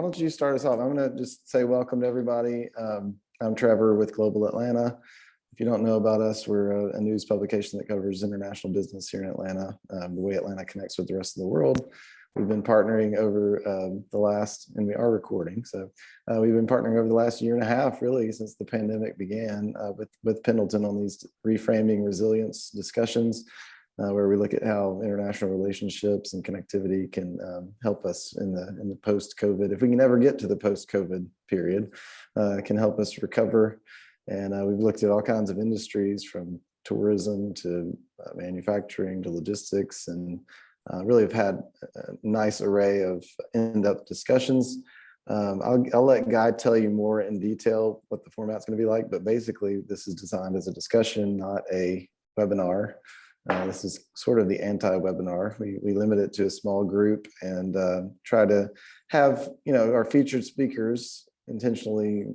Why don't you start us off? I'm going to just say welcome to everybody. I'm Trevor with Global Atlanta. If you don't know about us, we're a news publication that covers international business here in Atlanta, the way Atlanta connects with the rest of the world. We've been partnering over the last, and we are recording, so we've been partnering over the last year and a half, really, since the pandemic began with Pendleton on these reframing resilience discussions, where we look at how international relationships and connectivity can help us in the post-COVID. If we can ever get to the post-COVID period, can help us recover. And we've looked at all kinds of industries, from tourism to manufacturing to logistics, and really have had a nice array of in-depth discussions. I'll let Guy tell you more in detail what the format's going to be like, but basically this is designed as a discussion, not a webinar. This is sort of the anti-webinar. We limit it to a small group and try to have, our featured speakers intentionally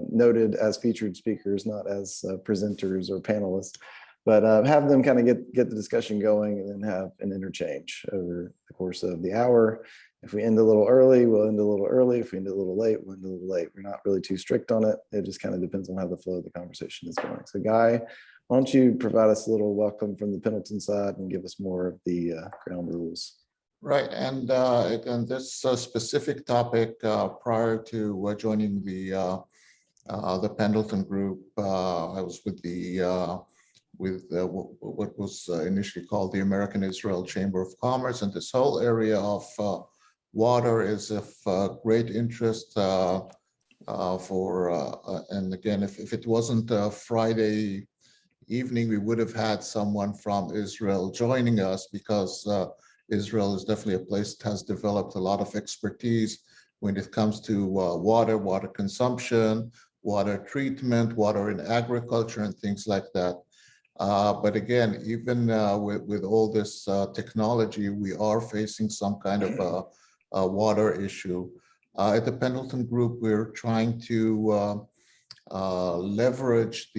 noted as featured speakers, not as presenters or panelists, but have them kind of get the discussion going and then have an interchange over the course of the hour. If we end a little early, we'll end a little early. If we end a little late, we'll end a little late. We're not really too strict on it. It just kind of depends on how the flow of the conversation is going. So Guy, why don't you provide us a little welcome from the Pendleton side and give us more of the ground rules? Right, and this specific topic, prior to joining the Pendleton group, I was with what was initially called the American Israel Chamber of Commerce, and this whole area of water is of great interest and again, if it wasn't Friday evening, we would have had someone from Israel joining us, because Israel is definitely a place that has developed a lot of expertise when it comes to water consumption, water treatment, water in agriculture, and things like that. But again, even with all this technology, we are facing some kind of a water issue. At the Pendleton Group, we're trying to leverage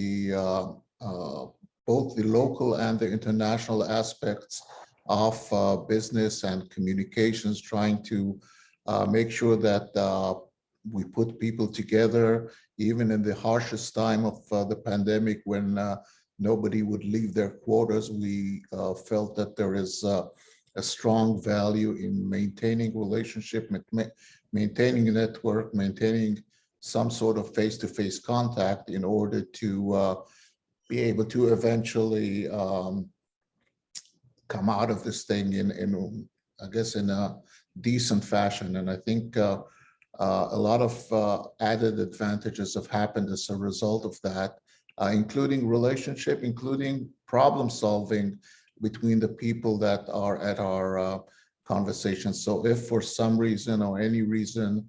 both the local and the international aspects of business and communications, trying to make sure that we put people together, even in the harshest time of the pandemic, when nobody would leave their quarters. We felt that there is a strong value in maintaining relationship, maintaining a network, maintaining some sort of face-to-face contact in order to be able to eventually come out of this thing in I guess in a decent fashion. And I think a lot of added advantages have happened as a result of that, including relationship, including problem solving between the people that are at our conversations. So if for some reason or any reason,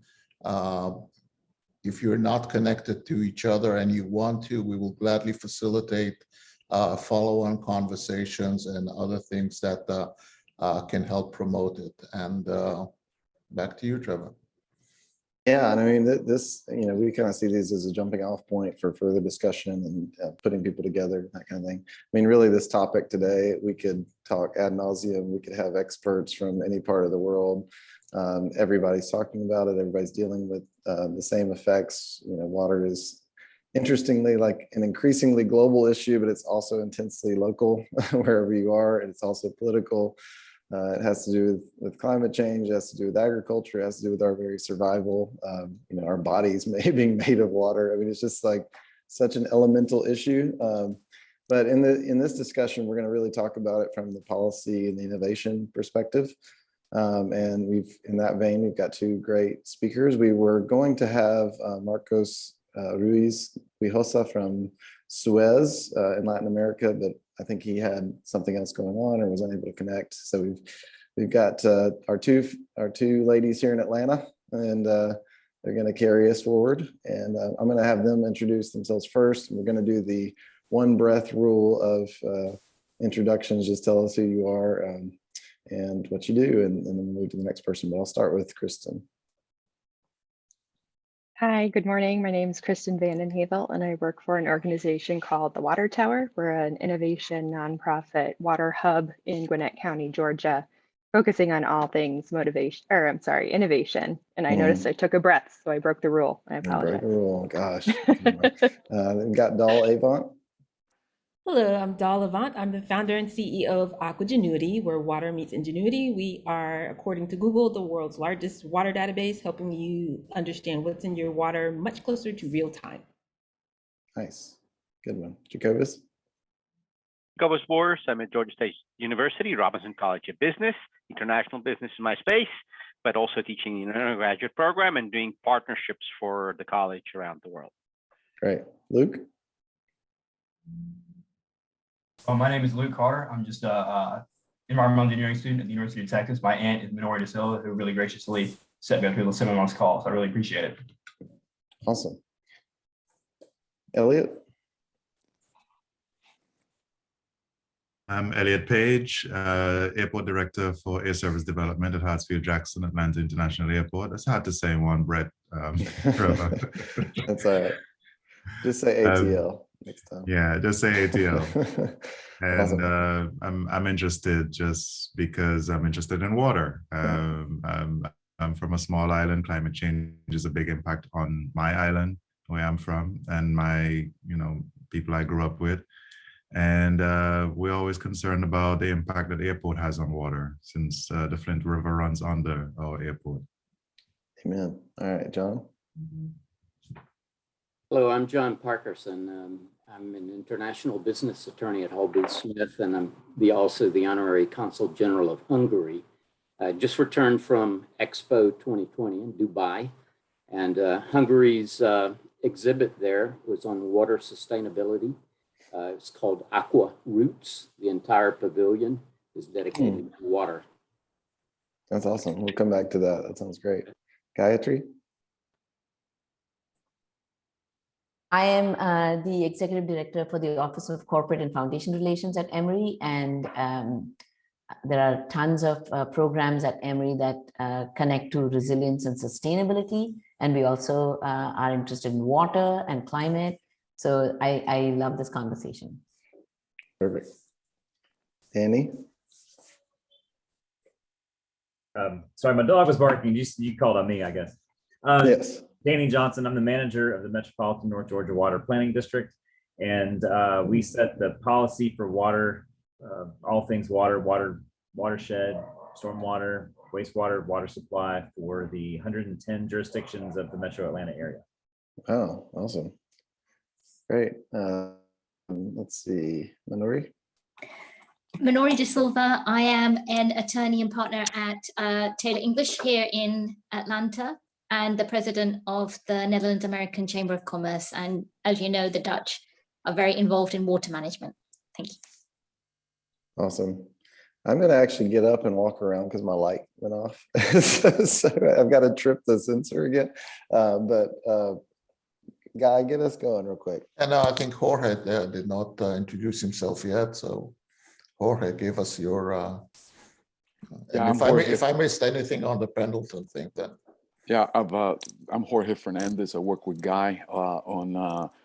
if you're not connected to each other and you want to, we will gladly facilitate follow-on conversations and other things that can help promote it. And back to you, Trevor. Yeah, and I mean, this, we kind of see these as a jumping off point for further discussion and putting people together, that kind of thing. I mean, really, this topic today, we could talk ad nauseum. We could have experts from any part of the world. Everybody's talking about it. Everybody's dealing with the same effects. Water is, interestingly, like an increasingly global issue, but it's also intensely local wherever you are. And it's also political. It has to do with climate change. It has to do with agriculture. It has to do with our very survival. Our bodies being made of water. I mean, it's just like such an elemental issue. But in this discussion, we're going to really talk about it from the policy and the innovation perspective. And in that vein, we've got two great speakers. We were going to have Marcos Ruiz Huijosa from Suez in Latin America, but I think he had something else going on or was unable to connect. So we've got our two ladies here in Atlanta, and they're going to carry us forward. And I'm going to have them introduce themselves first. And we're going to do the one breath rule of introductions. Just tell us who you are and what you do, and then we'll move to the next person. But I'll start with Kristen. Hi, good morning. My name is Kristen Vanden Heuvel, and I work for an organization called the Water Tower. We're an innovation nonprofit water hub in Gwinnett County, Georgia, focusing on all things motivation, or I'm sorry, innovation. And I noticed I took a breath, so I broke the rule. I Break the apologize. rule, gosh. We've got Doll Avant. Hello, I'm Dahl Levant. I'm the founder and CEO of Aquagenuity, where water meets ingenuity. We are, according to Google, the world's largest water database, helping you understand what's in your water much closer to real time. Nice, good one. Jacobus. Jacobus Boers. I'm at Georgia State University, Robinson College of Business. International business is my space, but also teaching in an undergraduate program and doing partnerships for the college around the world. Great. Luke. My name is Luke Carter. I'm just an environmental engineering student at the University of Texas. My aunt is Minori De Silva, who really graciously set me up here to listen on this call. So I really appreciate it. Awesome. Elliot. I'm Elliot Page, Airport Director for Air Service Development at Hartsfield-Jackson Atlanta International Airport. That's hard to say in one breath, Trevor. That's all right. Just say ATL next time. Yeah, just say ATL. And Awesome. I'm interested just because I'm interested in water. I'm from a small island. Climate change is a big impact on my island, where I'm from, and my, people I grew up with. And we're always concerned about the impact that the airport has on water, since the Flint River runs under our airport. Amen. All right, John. Hello, I'm John Parkerson. I'm an international business attorney at Hall Booth Smith, and I'm also the honorary consul general of Hungary. I just returned from Expo 2020 in Dubai, and Hungary's exhibit there was on water sustainability. It's called Aqua Roots. The entire pavilion is dedicated to water. That's awesome. We'll come back to that. That sounds great. Gayatri. I am the Executive Director for the Office of Corporate and Foundation Relations at Emory, and there are tons of programs at Emory that connect to resilience and sustainability, and we also are interested in water and climate. So I love this conversation. Perfect. Danny. Sorry, my dog was barking. You called on me, I guess. Yes. Danny Johnson. I'm the manager of the Metropolitan North Georgia Water Planning District, and we set the policy for water, all things water, watershed, stormwater, wastewater, water supply for the 110 jurisdictions of the Metro Atlanta area. Oh, awesome. Great. Let's see, Minori. Minori De Silva. I am an attorney and partner at Taylor English here in Atlanta, and the president of the Netherlands American Chamber of Commerce. And as you know, the Dutch are very involved in water management. Thank you. Awesome. I'm going to actually get up and walk around because my light went off. So I've got to trip the sensor again. But Guy, get us going real quick. And I think Jorge did not introduce himself yet. So Jorge, give us your, if I missed anything on the Pendleton thing, then. Yeah, I'm Jorge Fernandez. I work with Guy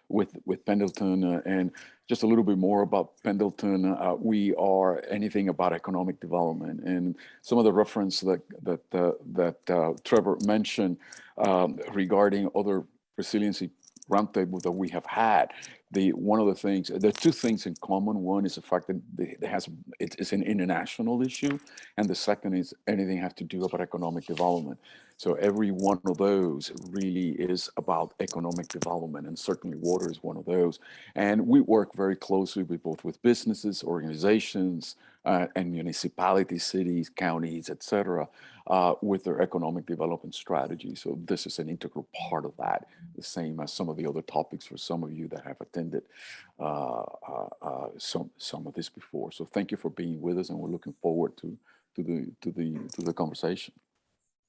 with Pendleton, and just a little bit more about Pendleton. We are anything about economic development, and some of the reference that Trevor mentioned regarding other resiliency roundtable that we have had. One of the things, there are two things in common. One is the fact that it's an international issue, and the second is anything have to do about economic development. So every one of those really is about economic development, and certainly water is one of those. And we work very closely with both businesses, organizations, and municipalities, cities, counties, et cetera, with their economic development strategy. So this is an integral part of that, the same as some of the other topics for some of you that have attended some of this before. So thank you for being with us, and we're looking forward to the conversation.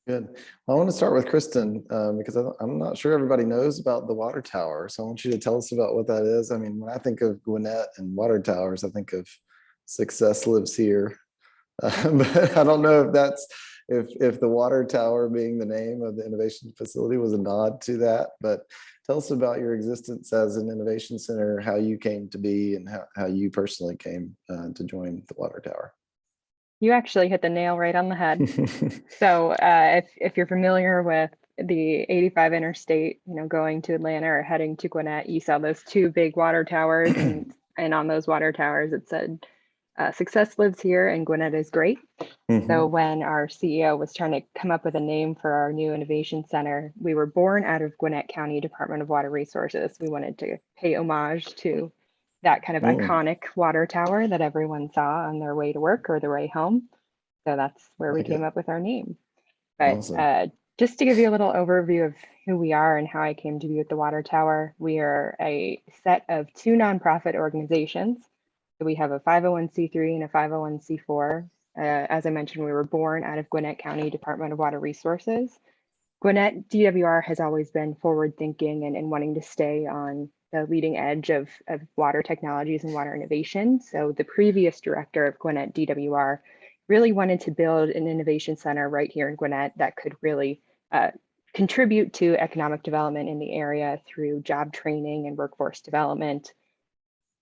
Good. I want to start with Kristen because I'm not sure everybody knows about the water tower. So I want you to tell us about what that is. I mean, when I think of Gwinnett and water towers, I think of success lives here. But I don't know if that's if the water tower being the name of the innovation facility was a nod to that. But tell us about your existence as an innovation center, how you came to be, and how you personally came to join the water tower. You actually hit the nail right on the head. So if you're familiar with the 85 interstate, going to Atlanta or heading to Gwinnett, you saw those two big water towers, and on those water towers it said, "Success lives here, and Gwinnett is great." So when our CEO was trying to come up with a name for our new innovation center, we were born out of Gwinnett County Department of Water Resources. We wanted to pay homage to that kind of iconic water tower that everyone saw on their way to work or their way home. So that's where we came up with our name. But Awesome. Just to give you a little overview of who we are and how I came to be with the water tower, we are a set of 2 nonprofit organizations. So we have a 501c3 and a 501c4. As I mentioned, we were born out of Gwinnett County Department of Water Resources. Gwinnett DWR has always been forward thinking and wanting to stay on the leading edge of water technologies and water innovation. So the previous director of Gwinnett DWR really wanted to build an innovation center right here in Gwinnett that could really contribute to economic development in the area through job training and workforce development,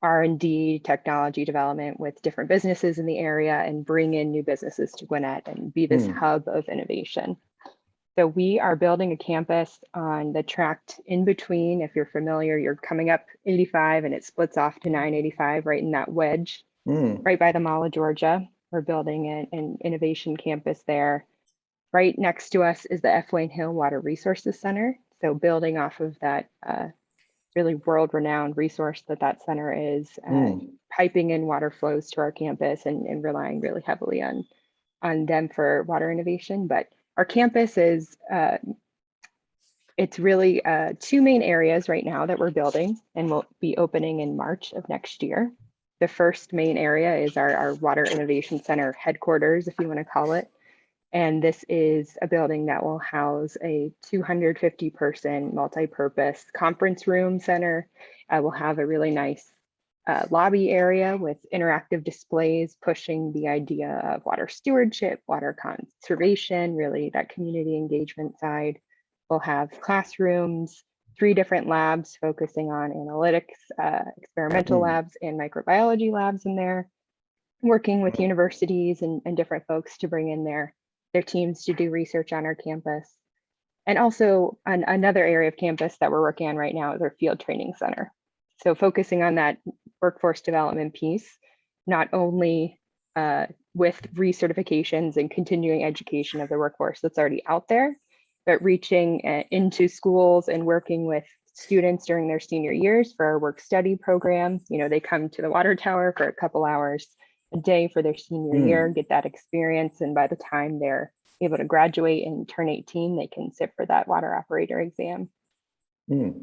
R&D, technology development with different businesses in the area, and bring in new businesses to Gwinnett and be this hub of innovation. So we are building a campus on the tract in between. If you're familiar, you're coming up 85 and it splits off to 985 right in that wedge, right by the Mall of Georgia. We're building an innovation campus there. Right next to us is the F. Wayne Hill Water Resources Center. So building off of that really world-renowned resource that center is, piping in water flows to our campus and relying really heavily on them for water innovation. But our campus is, it's really 2 main areas right now that we're building and will be opening in March of next year. The first main area is our Water Innovation Center headquarters, if you want to call it. And this is a building that will house a 250-person multi-purpose conference room center. We'll have a really nice lobby area with interactive displays pushing the idea of water stewardship, water conservation, really that community engagement side. We'll have classrooms, 3 different labs focusing on analytics, experimental labs, and microbiology labs in there, working with universities and different folks to bring in their teams to do research on our campus. And also another area of campus that we're working on right now is our field training center. So focusing on that workforce development piece, not only with recertifications and continuing education of the workforce that's already out there, but reaching into schools and working with students during their senior years for our work study program. They come to the water tower for a couple hours a day for their senior year, get that experience. And by the time they're able to graduate and turn 18, they can sit for that water operator exam.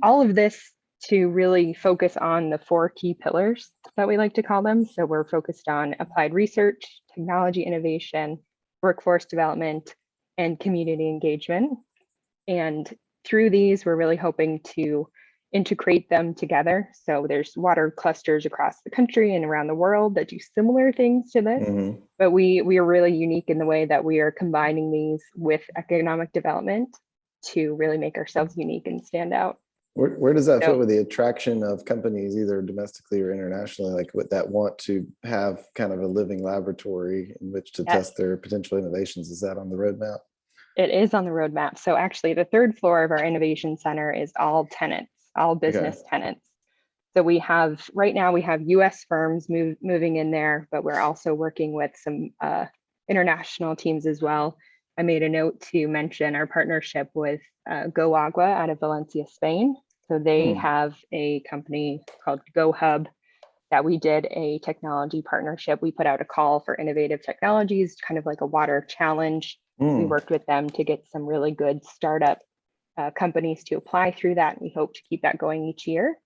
All of this to really focus on the 4 key pillars that we like to call them. So we're focused on applied research, technology innovation, workforce development, and community engagement. And through these, we're really hoping to integrate them together. So there's water clusters across the country and around the world that do similar things to this, but we are really unique in the way that we are combining these with economic development to really make ourselves unique and stand out. Where does that fit with the attraction of companies, either domestically or internationally, like what that want to have kind of a living laboratory in which to test their potential innovations? Is that on the roadmap? It is on the roadmap. So actually the 3rd floor of our innovation center is all tenants, all business tenants. So we have, right now we have US firms moving in there, but we're also working with some international teams as well. I made a note to mention our partnership with Go Agua out of Valencia, Spain. So they have a company called Go Hub that we did a technology partnership. We put out a call for innovative technologies, kind of like a water challenge. We worked with them to get some really good startup companies to apply through that. And we hope to keep that going each year.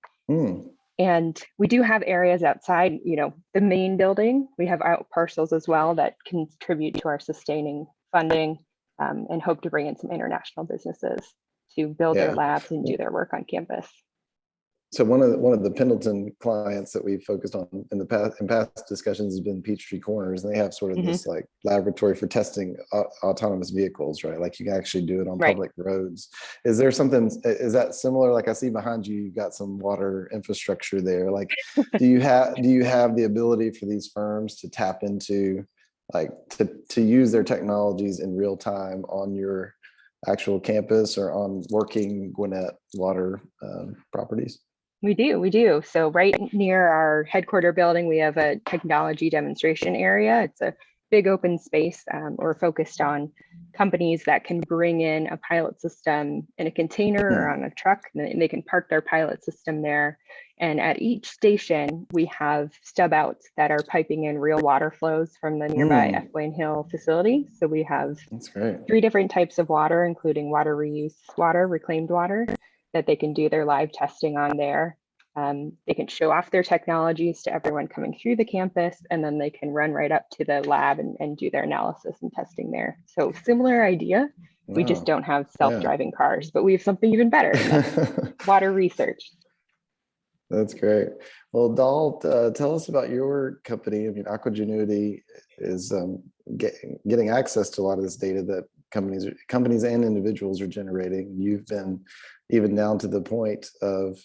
And we do have areas outside, the main building. We have out parcels as well that contribute to our sustaining funding, and hope to bring in some international businesses to build their labs and do their work on campus. So one of the Pendleton clients that we've focused on in past discussions has been Peachtree Corners, and they have sort of this like laboratory for testing autonomous vehicles, right? Like you can actually do it on public roads. Is there something? Is that similar? Like I see behind you, you've got some water infrastructure there. Like, do you have the ability for these firms to tap into like to use their technologies in real time on your actual campus or on working Gwinnett water properties? We do. So right near our headquarter building, we have a technology demonstration area. It's a big open space. We're focused on companies that can bring in a pilot system in a container or on a truck, and they can park their pilot system there. And at each station, we have stub outs that are piping in real water flows from the nearby F. Wayne Hill facility. So we have That's great. 3 different types of water, including water reuse water, reclaimed water, that they can do their live testing on there. They can show off their technologies to everyone coming through the campus, and then they can run right up to the lab and do their analysis and testing there. So similar idea. We just don't have self-driving cars, but we have something even better, and that's water research. That's great. Well, Dal, tell us about your company. I mean, Aquagenuity is getting access to a lot of this data that companies and individuals are generating. You've been even down to the point of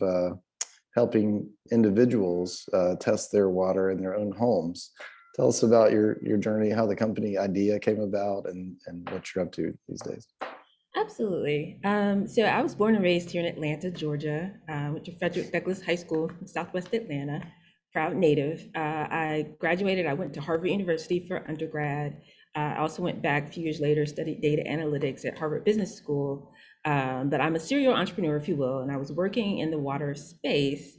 helping individuals test their water in their own homes. Tell us about your journey, how the company idea came about, and what you're up to these days. Absolutely. So I was born and raised here in Atlanta, Georgia. Went to Frederick Douglass High School in Southwest Atlanta, proud native. I graduated, I went to Harvard University for undergrad. I also went back a few years later, studied data analytics at Harvard Business School. But I'm a serial entrepreneur, if you will, and I was working in the water space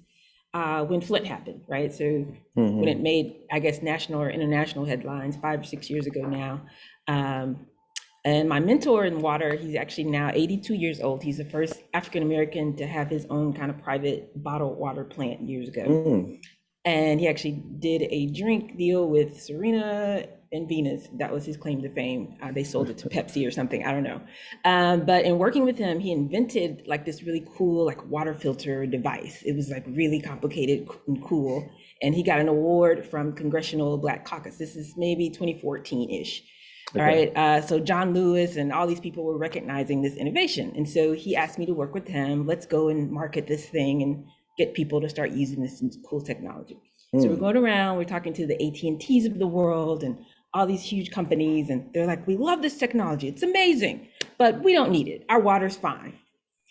when Flint happened, right? So when it made, I guess, national or international headlines 5 or 6 years ago now. And my mentor in water, he's actually now 82 years old. He's the first African-American to have his own kind of private bottled water plant years ago. And he actually did a drink deal with Serena and Venus. That was his claim to fame. They sold it to Pepsi or something, I don't know. But in working with him, he invented like this really cool like water filter device. It was like really complicated and cool. And he got an award from Congressional Black Caucus. This is maybe 2014-ish. Okay. All right. So John Lewis and all these people were recognizing this innovation. And so he asked me to work with him. Let's go and market this thing and get people to start using this cool technology. So we're going around, we're talking to the AT&Ts of the world and all these huge companies. And they're like, we love this technology. It's amazing, but we don't need it. Our water's fine.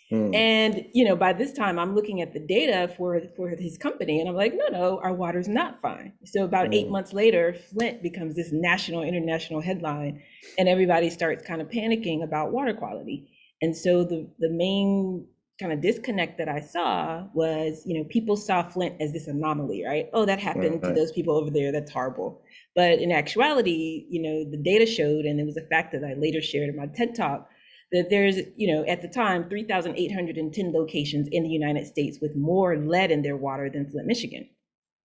And, you know, by this time I'm looking at the data for his company and I'm like, no, our water's not fine. So about 8 months later, Flint becomes this national, international headline and everybody starts kind of panicking about water quality. And so the main kind of disconnect that I saw was, you know, people saw Flint as this anomaly, right? Oh, that happened to those people over there. That's horrible. But in actuality, you know, the data showed, and it was a fact that I later shared in my TED Talk, that there's, you know, at the time, 3,810 locations in the United States with more lead in their water than Flint, Michigan.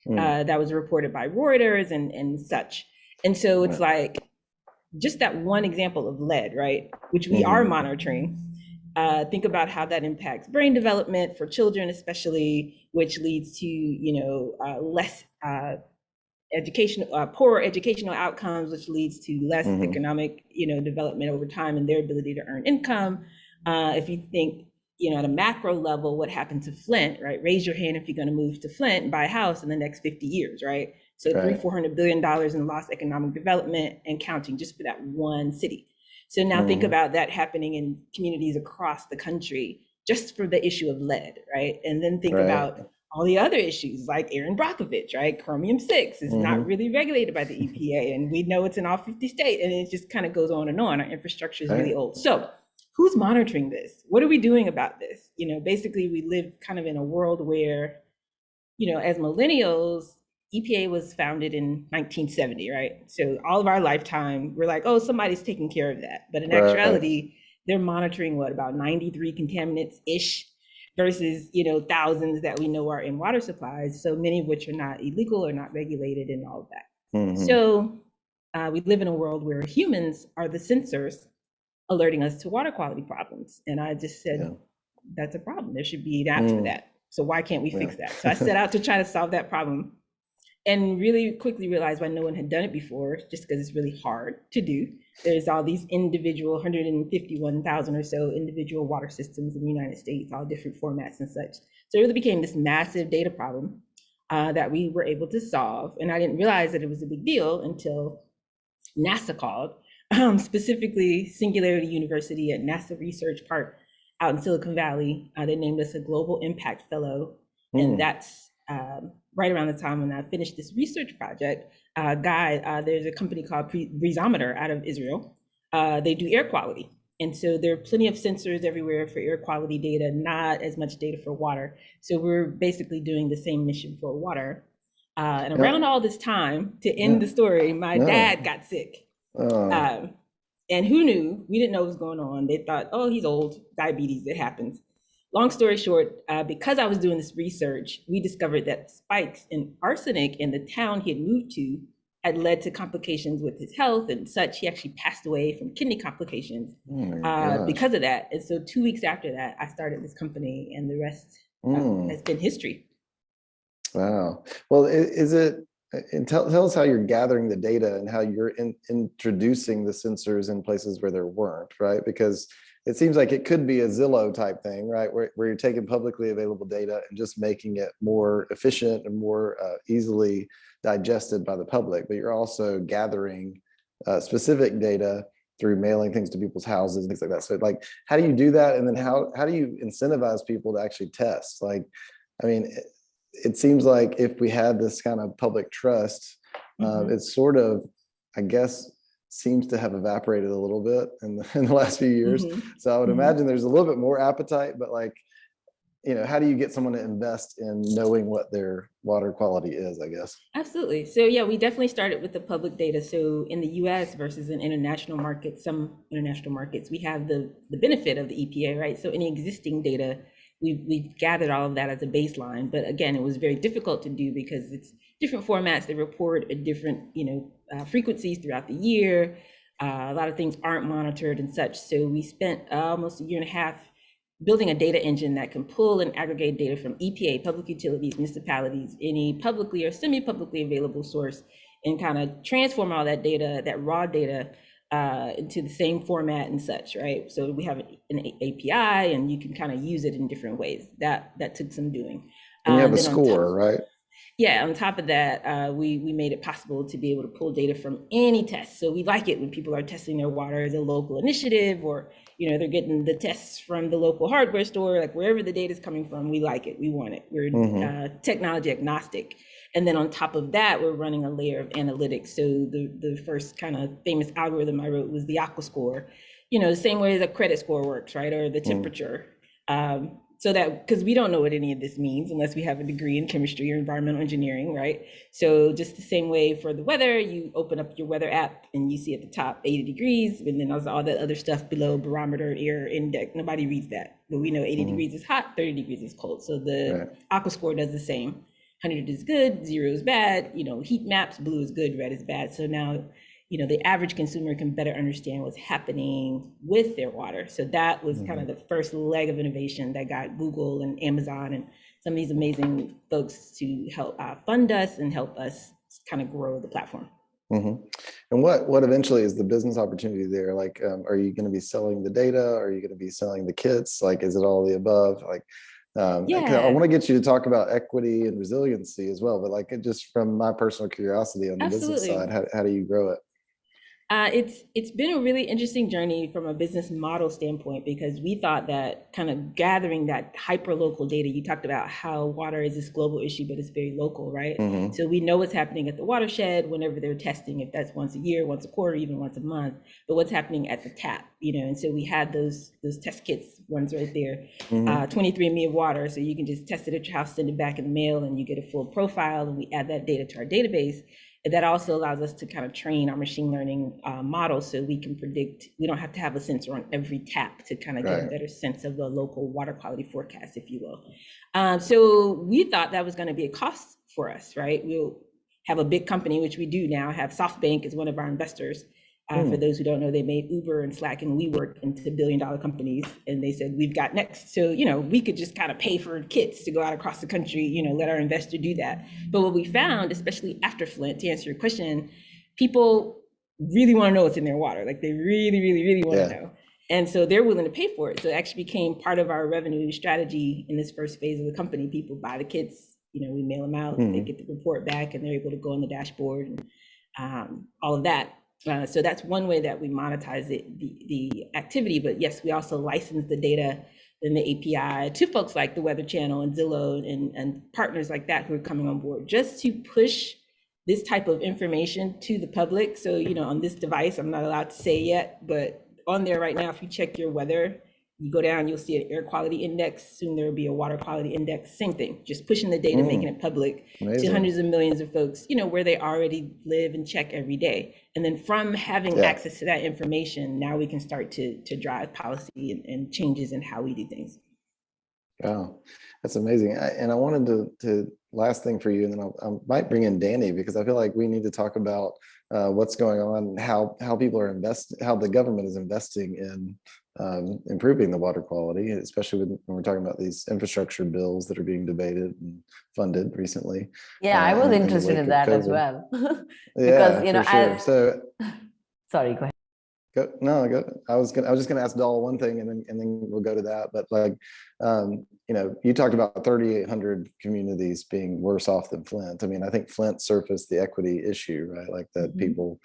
That was reported by Reuters and such. And so it's like, just that one example of lead, right? Which we are monitoring. Think about how that impacts brain development for children, especially, which leads to, you know, less poorer educational outcomes, which leads to less economic, you know, development over time and their ability to earn income. If you think, you know, at a macro level, what happened to Flint, right? Raise your hand if you're going to move to Flint and buy a house in the next 50 years, right? So $300-400 billion in lost economic development and counting just for that one city. So now think about that happening in communities across the country just for the issue of lead, right? And then think about all the other issues like Aaron Brockovich, right? Chromium-6 is not really regulated by the EPA, and we know it's in all 50 states, and it just kind of goes on and on. Our infrastructure is really old. So who's monitoring this? What are we doing about this? You know, basically we live kind of in a world where, you know, as millennials, EPA was founded in 1970, right? So all of our lifetime, we're like, oh, somebody's taking care of that. But in actuality, they're monitoring what, about 93 contaminants-ish versus, you know, thousands that we know are in water supplies. So many of which are not illegal or not regulated and all of that. So we live in a world where humans are the sensors alerting us to water quality problems. And I just said, that's a problem. There should be an app for that. So why can't we fix that? So I set out to try to solve that problem and really quickly realized why no one had done it before, just because it's really hard to do. There's all these individual 151,000 or so individual water systems in the United States, all different formats and such. So it really became this massive data problem that we were able to solve. And I didn't realize that it was a big deal until NASA called, specifically Singularity University at NASA Research Park out in Silicon Valley. They named us a Global Impact Fellow. And that's right around the time when I finished this research project. There's a company called Breezometer out of Israel. They do air quality. And so there are plenty of sensors everywhere for air quality data, not as much data for water. So we're basically doing the same mission for water. And around all this time, to end the story, my dad got sick. And who knew? We didn't know what was going on. They thought, oh, he's old, diabetes, it happens. Long story short, because I was doing this research, we discovered that spikes in arsenic in the town he had moved to had led to complications with his health and such. He actually passed away from kidney complications because of that. And so 2 weeks after that, I started this company, and the rest has been history. Wow. Well, tell us how you're gathering the data and how you're introducing the sensors in places where there weren't, right? Because it seems like it could be a Zillow type thing, right? Where you're taking publicly available data and just making it more efficient and more easily digested by the public, but you're also gathering specific data through mailing things to people's houses and things like that. So like, how do you do that? And then how do you incentivize people to actually test? Like, I mean, it seems like if we had this kind of public trust, it's sort of, I guess, seems to have evaporated a little bit in the last few years. So I would imagine there's a little bit more appetite, but like, you know, how do you get someone to invest in knowing what their water quality is, I guess? Absolutely. So yeah, we definitely started with the public data. So in the US versus in international markets, some international markets, we have the benefit of the EPA, right? So any existing data, we've gathered all of that as a baseline. But again, it was very difficult to do because it's different formats. They report at different, frequencies throughout the year. A lot of things aren't monitored and such. So we spent almost a year and a half building a data engine that can pull and aggregate data from EPA, public utilities, municipalities, any publicly or semi-publicly available source, and kind of transform all that data, that raw data, into the same format and such, right? So we have an API, and you can kind of use it in different ways. That took some doing. And you have a score, right? Yeah, on top of that, we made it possible to be able to pull data from any test. So we like it when people are testing their water as a local initiative, or they're getting the tests from the local hardware store, like wherever the data is coming from, we like it, we want it. We're technology agnostic. And then on top of that, we're running a layer of analytics. So the first kind of famous algorithm I wrote was the aqua score, the same way the credit score works, right? Or the temperature. So that, because we don't know what any of this means unless we have a degree in chemistry or environmental engineering, right? So just the same way for the weather, you open up your weather app and you see at the top 80 degrees, and then there's all that other stuff below, barometer, air index. Nobody reads that, but we know 80 degrees is hot, 30 degrees is cold. So the aqua score does the same. 100 is good, 0 is bad, heat maps, blue is good, red is bad. So now, the average consumer can better understand what's happening with their water. So that was kind of the first leg of innovation that got Google and Amazon and some of these amazing folks to help fund us and help us kind of grow the platform. And what eventually is the business opportunity there? Like, are you going to be selling the data? Are you going to be selling the kits? Like, is it all the above? Like, I want to get you to talk about equity and resiliency as well, but like, just from my personal curiosity on the business side, how do you grow it? It's been a really interesting journey from a business model standpoint, because we thought that kind of gathering that hyper local data, you talked about how water is this global issue, but it's very local, right? So we know what's happening at the watershed whenever they're testing, if that's once a year, once a quarter, even once a month, but what's happening at the tap, and so we had those test kits, ones right there, 23andMe of water. So you can just test it at your house, send it back in the mail, and you get a full profile, and we add that data to our database. That also allows us to kind of train our machine learning models, so we can predict. We don't have to have a sensor on every tap to kind of get a better sense of the local water quality forecast, if you will. So we thought that was going to be a cost for us, right? We'll have a big company, which we do now have. SoftBank is one of our investors. For those who don't know, they made Uber and Slack and WeWork into billion-dollar companies, and they said, we've got next. So, we could just kind of pay for kits to go out across the country, let our investor do that. But what we found, especially after Flint, to answer your question, people really want to know what's in their water. Like, they really, really, really want to know. And so they're willing to pay for it. So it actually became part of our revenue strategy in this first phase of the company. People buy the kits, we mail them out, they get the report back, and they're able to go on the dashboard and all of that. So that's one way that we monetize the activity. But yes, we also license the data and the API to folks like the Weather Channel and Zillow and partners like that who are coming on board just to push this type of information to the public. So, you know, on this device, I'm not allowed to say yet, but on there right now, if you check your weather, you go down, you'll see an air quality index. Soon there will be a water quality index. Same thing, just pushing the data, making it public to hundreds of millions of folks, you know, where they already live and check every day. And then from having access to that information, now we can start to drive policy and changes in how we do things. Wow, that's amazing. And I wanted to last thing for you, and then I might bring in Danny, because I feel like we need to talk about what's going on and how people are how the government is investing in improving the water quality, especially when we're talking about these infrastructure bills that are being debated and funded recently. Yeah, I was interested in that as well. Because, you know, sure. So sorry, go ahead. I was just gonna ask Dal one thing, and then we'll go to that. But like, you know, you talked about 3,800 communities being worse off than Flint. I mean, I think Flint surfaced the equity issue, right? Like that people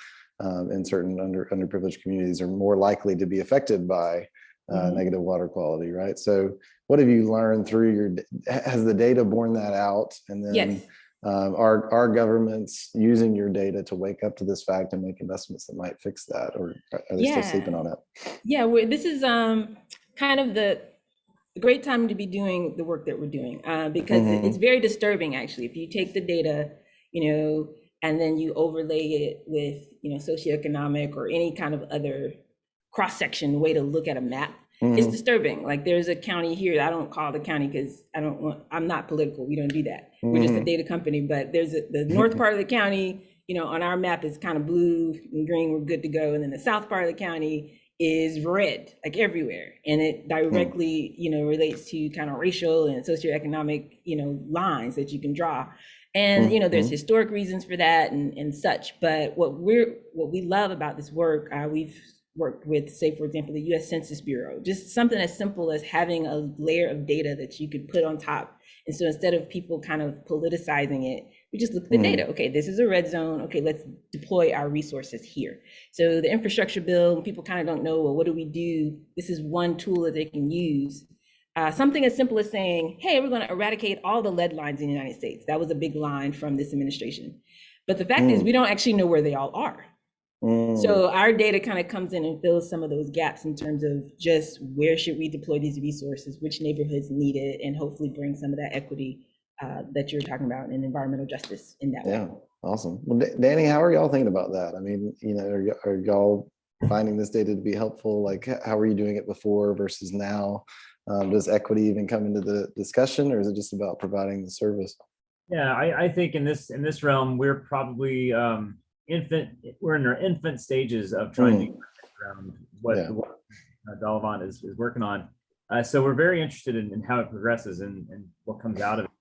in certain underprivileged communities are more likely to be affected by negative water quality, right? So, what have you learned through has the data borne that out? And then Yes. Are governments using your data to wake up to this fact and make investments that might fix that, or are they still sleeping on it? Yeah, this is kind of the great time to be doing the work that we're doing, because it's very disturbing, actually. If you take the data, you know, and then you overlay it with, you know, socioeconomic or any kind of other cross-section way to look at a map, it's disturbing. Like there's a county here, I don't call the county because I'm not political, we don't do that. We're just a data company, but there's the north part of the county, you know, on our map is kind of blue and green, we're good to go. And then the south part of the county is red, like everywhere. And it directly, you know, relates to kind of racial and socioeconomic, you know, lines that you can draw. And, you know, there's historic reasons for that and such. But what we love about this work, we've worked with, say, for example, the US Census Bureau, just something as simple as having a layer of data that you could put on top. And so instead of people kind of politicizing it, we just look at the data. Okay, this is a red zone. Okay, let's deploy our resources here. So the infrastructure bill, people kind of don't know, well, what do we do? This is one tool that they can use. Something as simple as saying, hey, we're going to eradicate all the lead lines in the United States. That was a big line from this administration. But the fact is, we don't actually know where they all are. So our data kind of comes in and fills some of those gaps in terms of just where should we deploy these resources, which neighborhoods need it, and hopefully bring some of that equity that you're talking about in environmental justice in that way. Yeah, awesome. Well, Danny, how are y'all thinking about that? I mean, you know, are y'all finding this data to be helpful? Like, how were you doing it before versus now? Does equity even come into the discussion, or is it just about providing the service? Yeah, I think in this realm, we're probably we're in our infant stages of trying to get around what Dalavant is working on. So we're very interested in how it progresses and what comes out of it.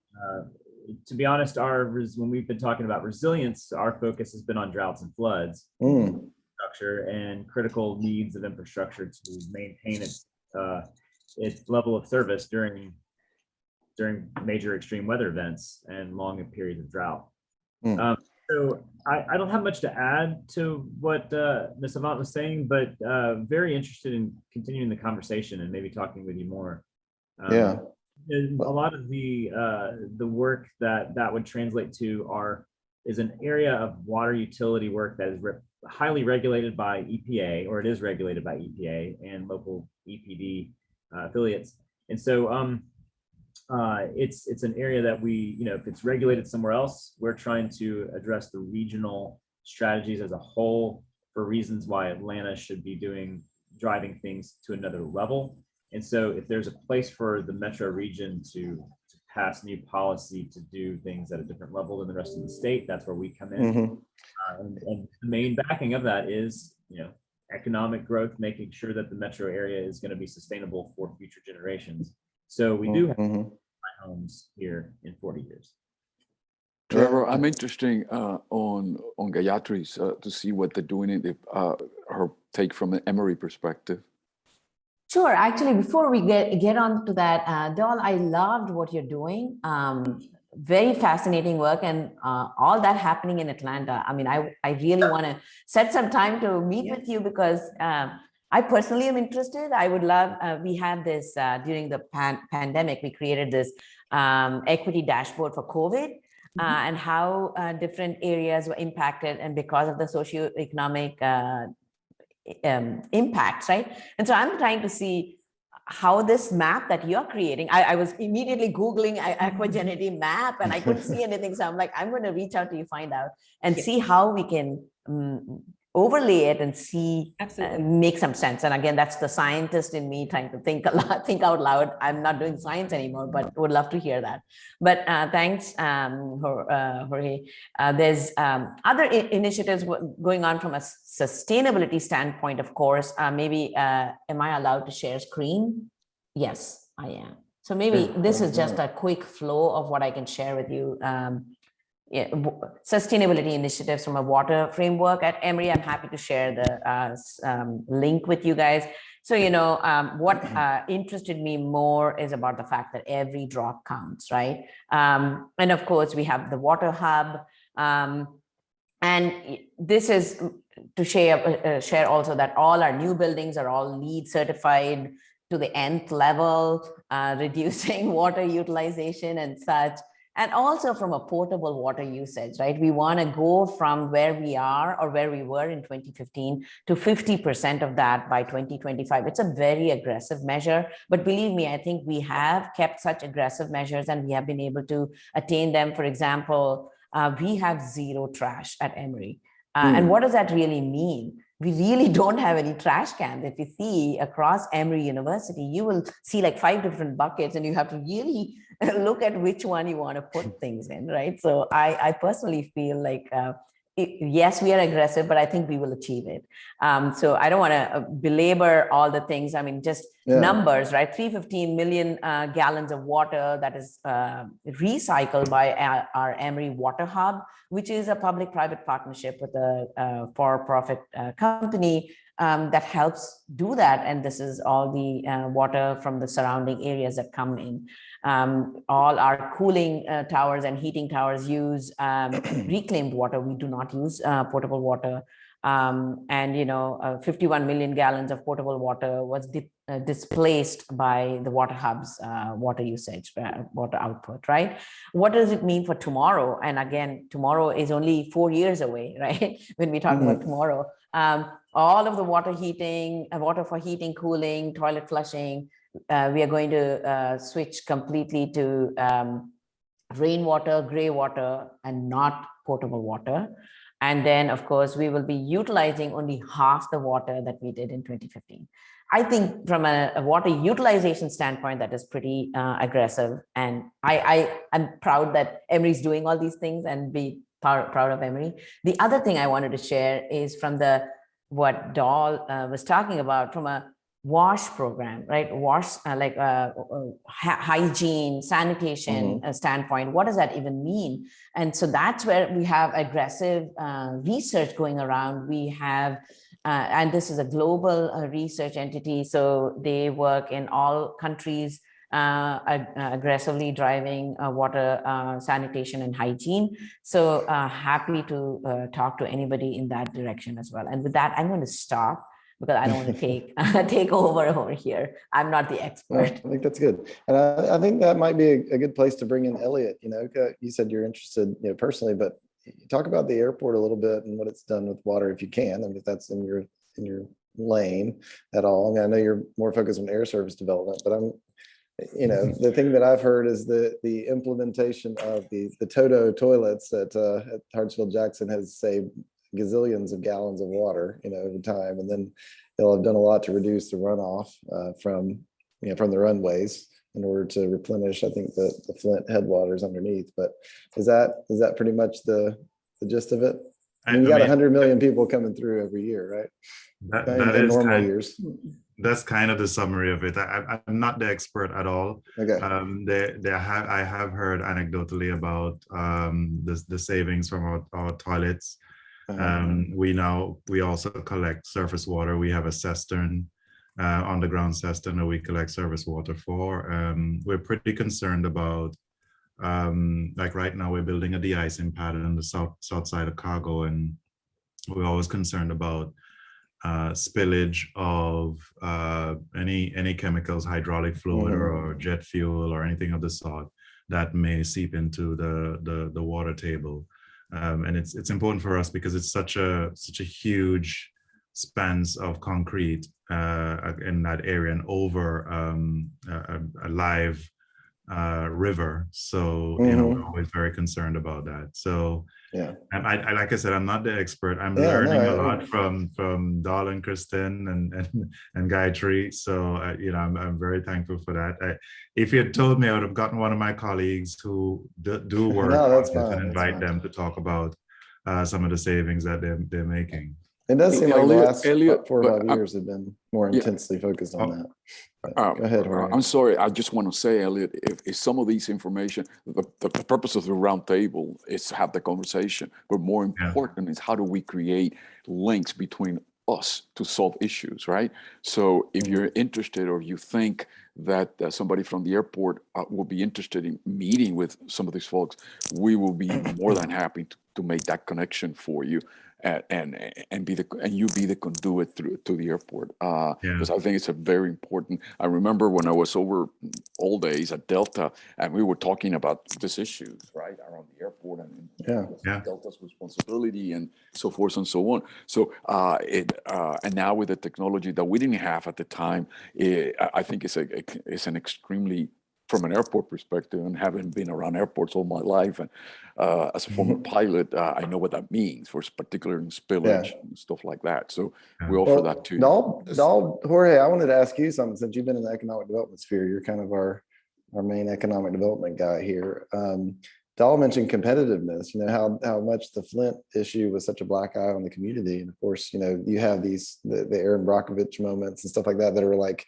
To be honest, when we've been talking about resilience, our focus has been on droughts and floods, infrastructure and critical needs of infrastructure to maintain its level of service during major extreme weather events and long periods of drought. So I don't have much to add to what Ms. Avant was saying, but very interested in continuing the conversation and maybe talking with you more. A lot of the work that would translate to is an area of water utility work that is highly regulated by EPA, or it is regulated by EPA and local EPD affiliates. And so it's an area that we, you know, if it's regulated somewhere else, we're trying to address the regional strategies as a whole for reasons why Atlanta should be driving things to another level. And so if there's a place for the metro region to pass new policy to do things at a different level than the rest of the state, that's where we come in. And the main backing of that is, you know, economic growth, making sure that the metro area is going to be sustainable for future generations. So we do have homes here in 40 years. Trevor, I'm interested on Gayatri's to see what they're doing in her take from an Emory perspective. Sure. Actually, before we get on to that, Dal, I loved what you're doing. very fascinating work, and all that happening in Atlanta. I mean, I really want to set some time to meet with you because I personally am interested. I would love, we had this during the pandemic, we created this equity dashboard for COVID and how different areas were impacted and because of the socioeconomic impacts, right? And so I'm trying to see how this map that you're creating, I was immediately Googling Aquagenity map and I couldn't see anything. So I'm like, I'm going to reach out to you, find out and see how we can overlay it and see, make some sense. And again, that's the scientist in me trying to think a lot, think out loud. I'm not doing science anymore, but would love to hear that. But thanks, Jorge. There's other initiatives going on from a sustainability standpoint, of course. Maybe, am I allowed to share screen? Yes, I am. So maybe this is just a quick flow of what I can share with you. Sustainability initiatives from a water framework at Emory. I'm happy to share the link with you guys. So, you know, what interested me more is about the fact that every drop counts, right? And of course, we have the water hub. And this is to share also that all our new buildings are all LEED certified to the nth level, reducing water utilization and such. And also from a potable water usage, right? We want to go from where we are or where we were in 2015 to 50% of that by 2025. It's a very aggressive measure, but believe me, I think we have kept such aggressive measures and we have been able to attain them. For example, we have zero trash at Emory. And what does that really mean? We really don't have any trash cans. If you see across Emory University, you will see like 5 different buckets and you have to really look at which one you want to put things in, right? So I personally feel like, yes, we are aggressive, but I think we will achieve it. So I don't want to belabor all the things. I mean, just numbers, right? 315 million gallons of water that is recycled by our Emory Water Hub, which is a public-private partnership with a for-profit company that helps do that. And this is all the water from the surrounding areas that come in. All our cooling towers and heating towers use reclaimed water. We do not use potable water. And, you know, 51 million gallons of potable water was displaced by the water hub's water usage, water output, right? What does it mean for tomorrow? And again, tomorrow is only 4 years away, right? When we talk about tomorrow, all of the water heating, water for heating, cooling, toilet flushing, we are going to switch completely to rainwater, gray water, and not potable water. And then, of course, we will be utilizing only half the water that we did in 2015. I think from a water utilization standpoint, that is pretty aggressive. And I'm proud that Emory is doing all these things and be proud of Emory. The other thing I wanted to share is from what Dahl was talking about from a WASH program, right? WASH, like hygiene, sanitation standpoint. What does that even mean? And so that's where we have aggressive research going around. We have, and this is a global research entity. So they work in all countries, aggressively driving water sanitation and hygiene. So happy to talk to anybody in that direction as well. And with that, I'm going to stop, because I don't want to take over here. I'm not the expert. I think that's good. And I think that might be a good place to bring in Elliot. You know, you said you're interested, you know, personally, but talk about the airport a little bit and what it's done with water, if you can. I mean, if that's in your lane at all. I mean, I know you're more focused on air service development, but you know, the thing that I've heard is the implementation of the Toto toilets at Hartsfield-Jackson has saved gazillions of gallons of water, you know, over time, and then they'll have done a lot to reduce the runoff from the runways in order to replenish, I think, the Flint headwaters underneath. But is that pretty much the gist of it? I mean, you got 100 million people coming through every year, right? That in is normal years. That's kind of the summary of it. I'm not the expert at all. Okay. I have heard anecdotally about the savings from our toilets. We also collect surface water. We have a cistern, underground cistern that we collect surface water for. We're pretty concerned about Like right now, we're building a de-icing pad on the south side of Chicago, and we're always concerned about spillage of any chemicals, hydraulic fluid or jet fuel or anything of the sort that may seep into the water table. And it's important for us because it's such a huge spans of concrete in that area and over a live river. So, you know, we're always very concerned about that. So yeah, I like I said, I'm not the expert. I'm Yeah, learning no, a lot from Dahl and Kristen and Gayatri. So you know, I'm very thankful for that. If you had told me, I would have gotten one of my colleagues who do work No, on that's this fine, and that's invite fine. them to talk about some of the savings that they're making. It does seem like the last Elliot, 4 or but 5 years have been more yeah. intensely focused on that. But go ahead, Jorge. I'm sorry. I just want to say, Elliot, if some of these information, the purpose of the roundtable is to have the conversation, but more important is how do we create links between us to solve issues, right? So if you're interested or you think that somebody from the airport will be interested in meeting with some of these folks, we will be more than happy to make that connection for you. And you be the conduit through to the airport because I think it's a very important. I remember when I was over old days at Delta and we were talking about these issues right around the airport and Delta's responsibility and so forth and so on. So and now with the technology that we didn't have at the time, I think it's an extremely, from an airport perspective, and having been around airports all my life, and as a former pilot, I know what that means for particular in spillage and stuff like that. So we offer that too. Dahl, Jorge, I wanted to ask you something since you've been in the economic development sphere. You're kind of our main economic development guy here. Dahl mentioned competitiveness. You know how much the Flint issue was such a black eye on the community, and of course, you know, you have these the Aaron Brockovich moments and stuff like that are like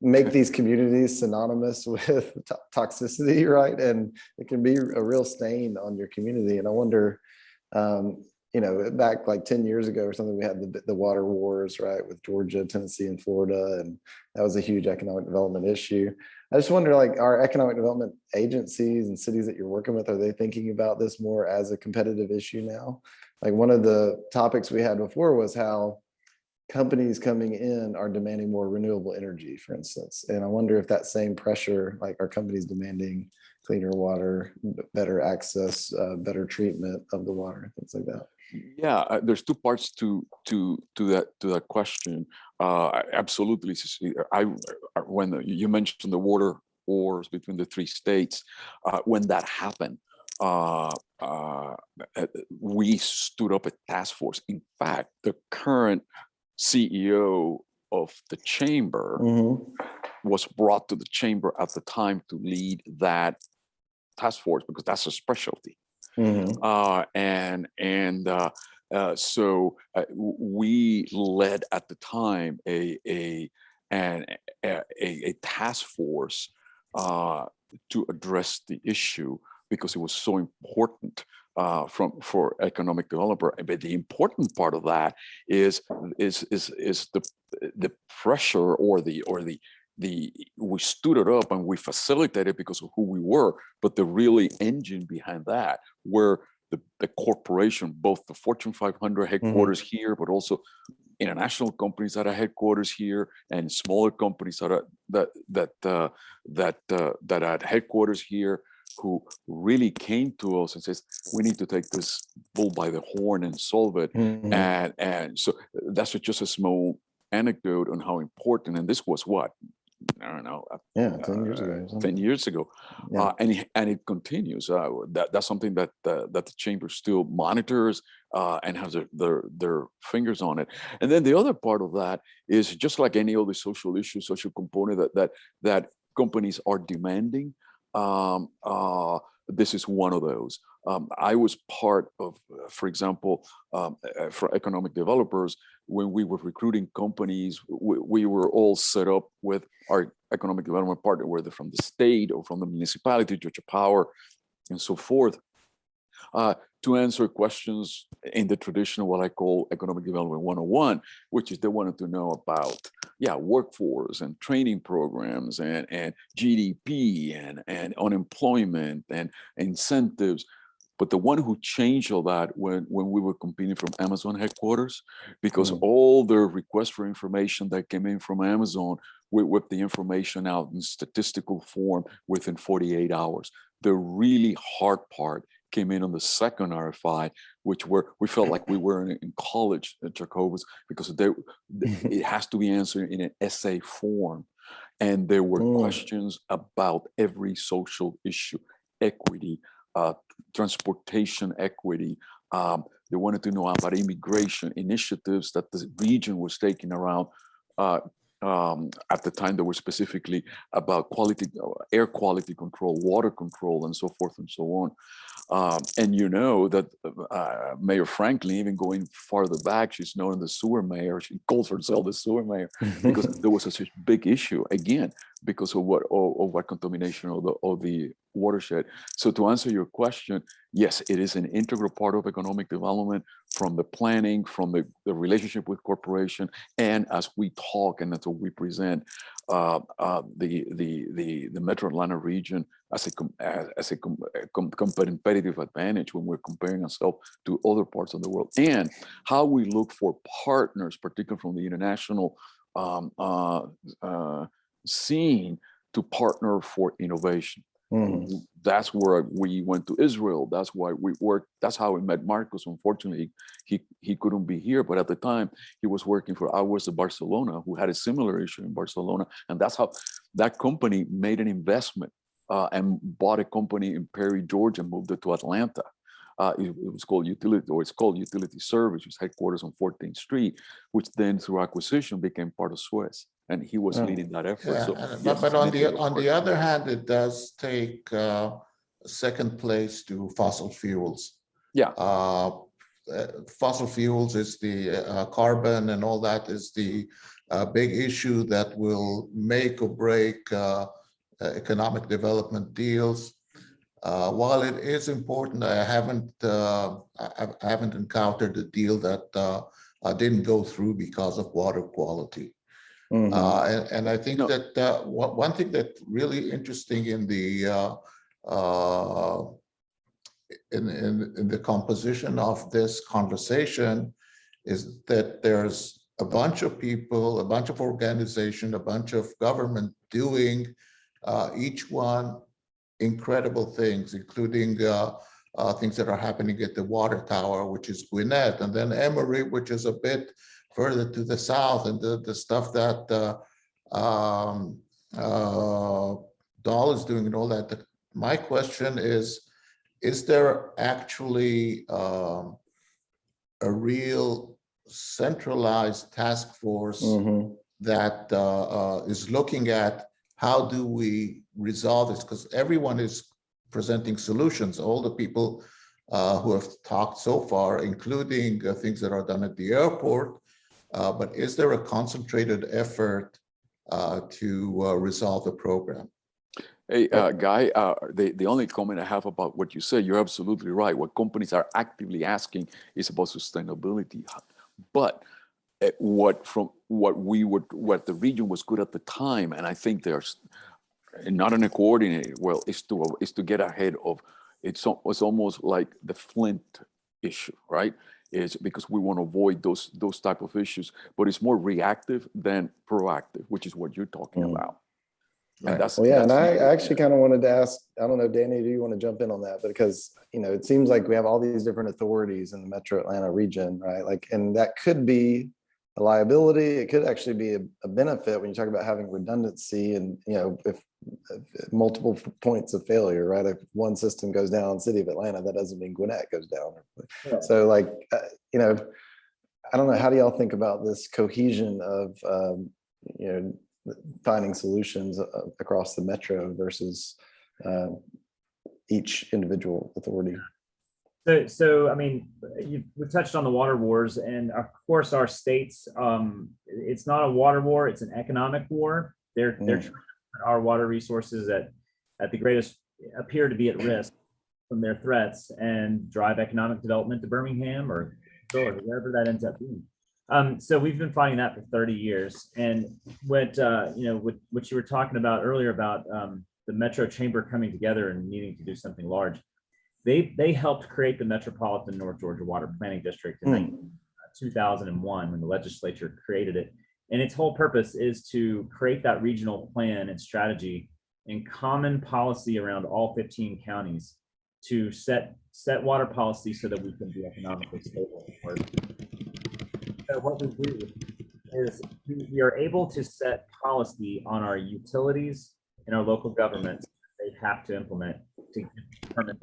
make these communities synonymous with toxicity, right? And it can be a real stain on your community. And I wonder, you know, back like 10 years ago or something, we had the water wars, right, with Georgia, Tennessee, and Florida, and that was a huge economic development issue. I just wonder, like, our economic development agencies and cities that you're working with, are they thinking about this more as a competitive issue now? Like, one of the topics we had before was how companies coming in are demanding more renewable energy, for instance. And I wonder if that same pressure, like, are companies demanding cleaner water, better access, better treatment of the water, things like that. Yeah, there's two parts to that question. Absolutely, when you mentioned the water wars between the three states, when that happened, we stood up a task force. In fact, the current CEO of the chamber was brought to the chamber at the time to lead that task force because that's a specialty. So we led at the time a task force to address the issue because it was so important for economic developer. But the important part of that is the pressure or the we stood it up and we facilitated because of who we were, but the really engine behind that were the corporation, both the Fortune 500 headquarters here, but also international companies that are headquarters here and smaller companies that are headquarters here, who really came to us and says, we need to take this bull by the horn and solve it. And so that's just a small anecdote on how important, and this was what, I don't know. 10 years ago. 10 years ago. And it continues. That's something that the chamber still monitors and has their fingers on it. And then the other part of that is just like any other social issue, social component that companies are demanding. This is one of those. I was part of, for example, for economic developers, when we were recruiting companies, we were all set up with our economic development partner, whether from the state or from the municipality, Georgia Power, and so forth, to answer questions in the traditional, what I call economic development 101, which is they wanted to know about, workforce and training programs and GDP and unemployment and incentives. But the one who changed all that when we were competing from Amazon headquarters, because all the requests for information that came in from Amazon, we whipped the information out in statistical form within 48 hours. The really hard part came in on the second RFI, which we felt like we were in college at Jacobus, because it has to be answered in an essay form. And there were questions about every social issue, equity, transportation equity. They wanted to know about immigration initiatives that the region was taking around. At the time, they were specifically about quality, air quality control, water control, and so forth and so on. And you know that Mayor Franklin, even going farther back, she's known as the sewer mayor. She calls herself the sewer mayor because there was such a big issue, again, because of what contamination of the watershed. So to answer your question, yes, it is an integral part of economic development, from the planning, from the relationship with corporation, and as we talk and as we present the Metro Atlanta region as a competitive advantage when we're comparing ourselves to other parts of the world, and how we look for partners, particularly from the international scene, to partner for innovation. That's where we went to Israel. That's why we worked. That's how we met Marcos. Unfortunately, he couldn't be here, but at the time he was working for Aguas de Barcelona, who had a similar issue in Barcelona, and that's how that company made an investment and bought a company in Perry, Georgia, and moved it to Atlanta. It was called Utility Service, which is headquarters on 14th Street, which then through acquisition became part of Suez, and he was leading that effort. Yeah, So, but on the other hand, it does take second place to fossil fuels. Yeah. Fossil fuels is the carbon and all that is the big issue that will make or break economic development deals. While it is important, I haven't encountered a deal that didn't go through because of water quality. And I think that one thing that's really interesting in the in the composition of this conversation is that there's a bunch of people, a bunch of organizations, a bunch of government doing each one incredible things, including things that are happening at the water tower, which is Gwinnett, and then Emory, which is a bit further to the south, and the stuff that Dahl is doing and all that. My question is there actually a real centralized task force that is looking at how do we resolve this? Because everyone is presenting solutions. All the people who have talked so far, including things that are done at the airport, but is there a concentrated effort to resolve the program? Hey, Guy, the only comment I have about what you said, you're absolutely right. What companies are actively asking is about sustainability. But what the region was good at the time, and I think there's not in a coordinated well, is to get ahead of it's almost like the Flint issue, right? Is because we want to avoid those type of issues, but it's more reactive than proactive, which is what you're talking about. And that's, well, yeah, that's and I actually kind of wanted to ask, I don't know, Danny, do you want to jump in on that? Because, it seems like we have all these different authorities in the Metro Atlanta region, right? Like, and that could be a liability. It could actually be a benefit when you talk about having redundancy and, if multiple points of failure, right? If one system goes down, City of Atlanta, that doesn't mean Gwinnett goes down. Yeah. So like, I don't know, how do y'all think about this cohesion of, finding solutions across the metro versus each individual authority? So I mean, we touched on the water wars, and of course our states, it's not a water war, it's an economic war. They're trying to put our water resources at the greatest, appear to be at risk. from their threats and drive economic development to Birmingham or wherever that ends up being. So we've been fighting that for 30 years. And what what you were talking about earlier about the Metro Chamber coming together and needing to do something large, they helped create the Metropolitan North Georgia Water Planning District in 2001 when the legislature created it. And its whole purpose is to create that regional plan and strategy and common policy around all 15 counties to set water policy so that we can be economically stable. So what we do is we are able to set policy on our utilities and our local governments they have to implement to determine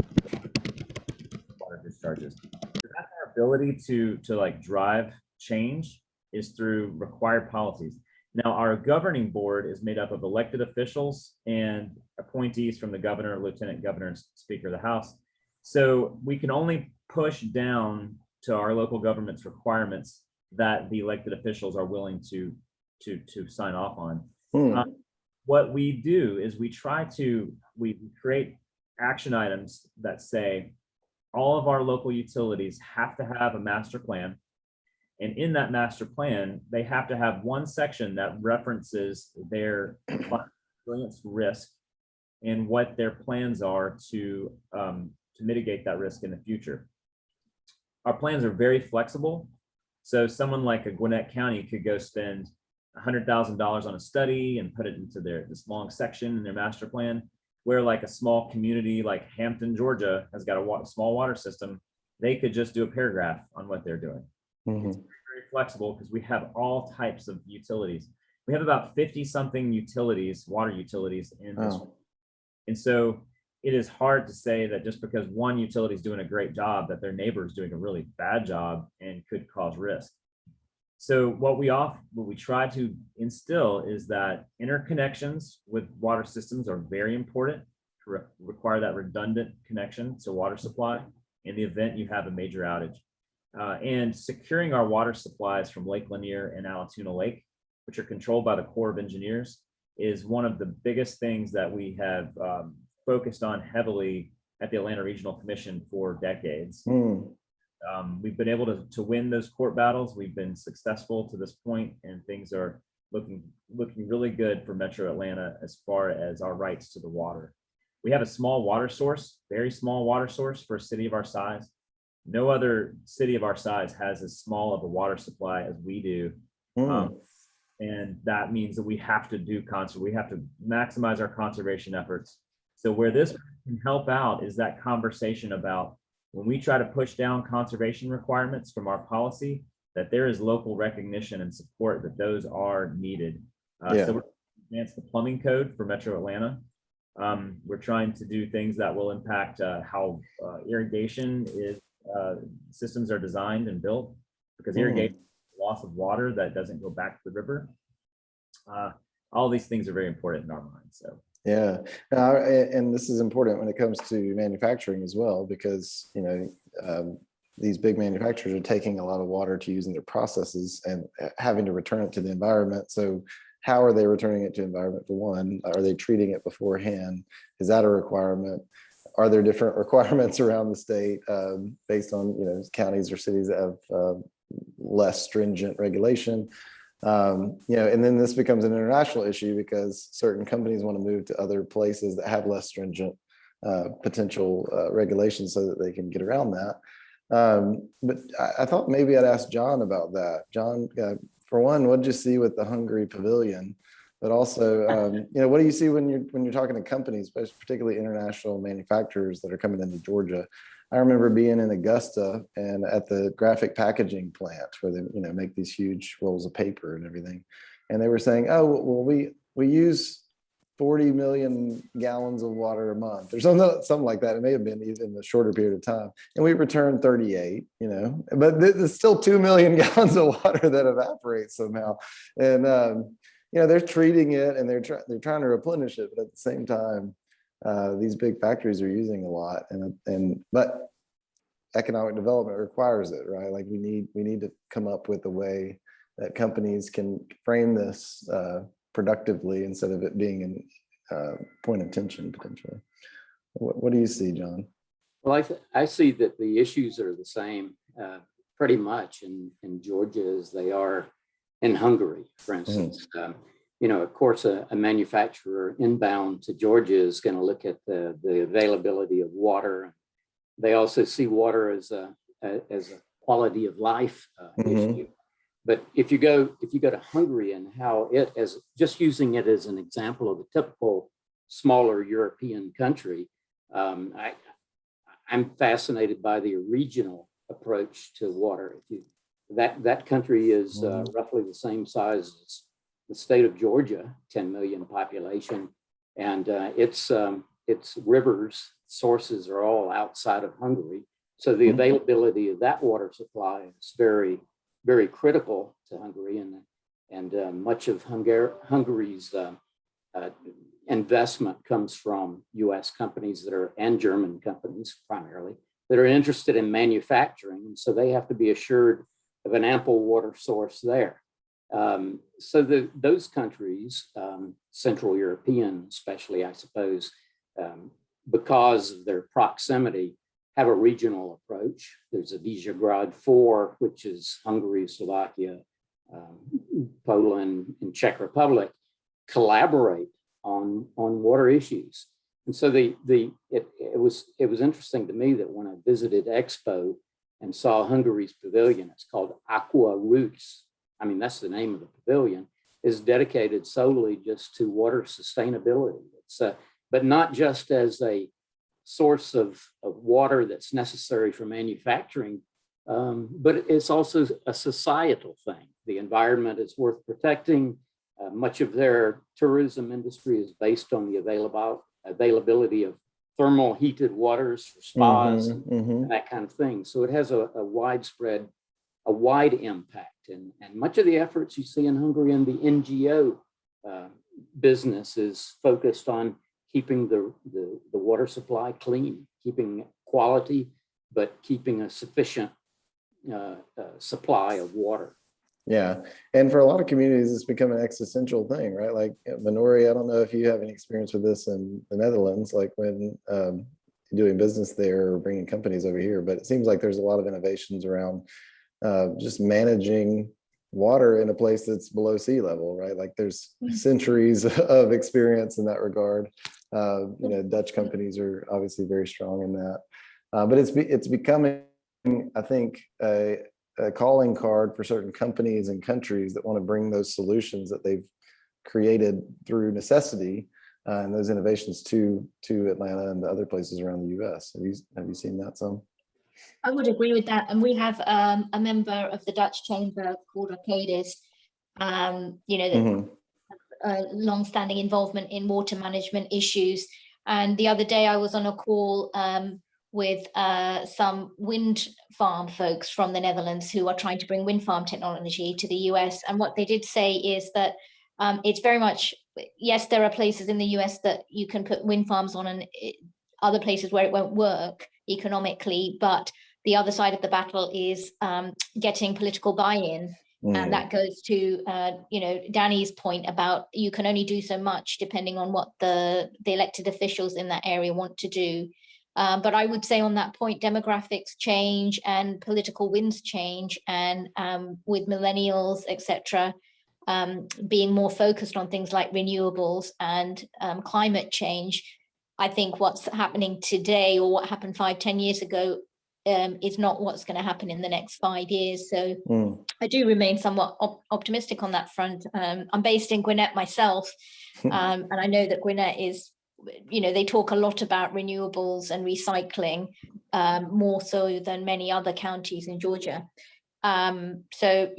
water discharges. So that's our ability to like drive change is through required policies. Now, our governing board is made up of elected officials and appointees from the governor, lieutenant governor, and speaker of the House. So we can only push down to our local government's requirements that the elected officials are willing to sign off on. What we do is we create action items that say all of our local utilities have to have a master plan. And in that master plan, they have to have one section that references their resilience risk and what their plans are to mitigate that risk in the future. Our plans are very flexible. So someone like a Gwinnett County could go spend $100,000 on a study and put it into this long section in their master plan, where like a small community like Hampton, Georgia has got a small water system. They could just do a paragraph on what they're doing. It's very flexible because we have all types of utilities. We have about 50 something utilities, water utilities in this. And so it is hard to say that just because one utility is doing a great job, that their neighbor is doing a really bad job and could cause risk. So what we try to instill is that interconnections with water systems are very important to require that redundant connection to water supply in the event you have a major outage. And securing our water supplies from Lake Lanier and Allatoona Lake, which are controlled by the Corps of Engineers, is one of the biggest things that we have focused on heavily at the Atlanta Regional Commission for decades. We've been able to win those court battles. We've been successful to this point, and things are looking really good for Metro Atlanta as far as our rights to the water. We have a small water source, very small water source for a city of our size. No other city of our size has as small of a water supply as we do. And that means that we have to we have to maximize our conservation efforts. So where this can help out is that conversation about when we try to push down conservation requirements from our policy, that there is local recognition and support that those are needed. So we're advance the plumbing code for Metro Atlanta. We're trying to do things that will impact how irrigation systems are designed and built, because irrigation loss of water that doesn't go back to the river. All these things are very important in our minds. So yeah, and this is important when it comes to manufacturing as well, because these big manufacturers are taking a lot of water to use in their processes and having to return it to the environment. So how are they returning it to the environment? For one, are they treating it beforehand? Is that a requirement? Are there different requirements around the state based on counties or cities that have less stringent regulation? And then this becomes an international issue because certain companies want to move to other places that have less stringent potential regulations so that they can get around that. But I thought maybe I'd ask John about that. John, for one, what did you see with the Hungary Pavilion? But also, what do you see when you're talking to companies, particularly international manufacturers that are coming into Georgia? I remember being in Augusta and at the graphic packaging plant where they make these huge rolls of paper and everything, and they were saying, "Oh, well, we use 40 million gallons of water a month," or something like that. It may have been even a shorter period of time, and we return 38. But there's still 2 million gallons of water that evaporates somehow, and they're treating it and they're trying to replenish it, but at the same time, these big factories are using a lot, but economic development requires it, right? Like we need to come up with a way that companies can frame this productively instead of it being a point of tension potentially. What do you see, John? Well, I see that the issues are the same pretty much in Georgia as they are in Hungary, for instance. Of course, a manufacturer inbound to Georgia is going to look at the availability of water. They also see water as a quality of life issue. But if you go to Hungary and how it, as just using it as an example of a typical smaller European country, I'm fascinated by the regional approach to water. That country is roughly the same size as the state of Georgia, 10 million population, and its rivers sources are all outside of Hungary. So the availability of that water supply is very, very critical to Hungary, and much of Hungary's investment comes from U.S. companies and German companies primarily that are interested in manufacturing, and so they have to be assured of an ample water source there. So those countries, Central European especially, I suppose, because of their proximity, have a regional approach. There's a Visegrad 4, which is Hungary, Slovakia, Poland, and Czech Republic, collaborate on water issues. And so it was interesting to me that when I visited Expo and saw Hungary's pavilion, it's called Aqua Roots. I mean, that's the name of the pavilion, is dedicated solely just to water sustainability. It's but not just as a source of water that's necessary for manufacturing, but it's also a societal thing. The environment is worth protecting. Much of their tourism industry is based on the availability of thermal heated waters for spas and that kind of thing. So it has a wide impact. And much of the efforts you see in Hungary in the NGO business is focused on keeping the water supply clean, keeping quality, but keeping a sufficient supply of water. Yeah. And for a lot of communities, it's become an existential thing, right? Like Minori, I don't know if you have any experience with this in the Netherlands, like when doing business there or bringing companies over here, but it seems like there's a lot of innovations around just managing water in a place that's below sea level, right? Like there's centuries of experience in that regard. Dutch companies are obviously very strong in that, but it's becoming, I think, a calling card for certain companies and countries that want to bring those solutions that they've created through necessity and those innovations to Atlanta and the other places around the U.S. Have you seen that some? I would agree with that. And we have a member of the Dutch Chamber called Arcadis, long-standing involvement in water management issues. And the other day I was on a call with some wind farm folks from the Netherlands who are trying to bring wind farm technology to the US. And what they did say is that it's very much, yes, there are places in the US that you can put wind farms on and other places where it won't work economically, but the other side of the battle is getting political buy-in. And that goes to, Danny's point about you can only do so much depending on what the elected officials in that area want to do. But I would say on that point, demographics change and political winds change, and with millennials, etc., being more focused on things like renewables and climate change. I think what's happening today or what happened 5-10 years ago is not what's going to happen in the next 5 years. So I do remain somewhat optimistic on that front. I'm based in Gwinnett myself, and I know that Gwinnett is, they talk a lot about renewables and recycling, more so than many other counties in Georgia. So,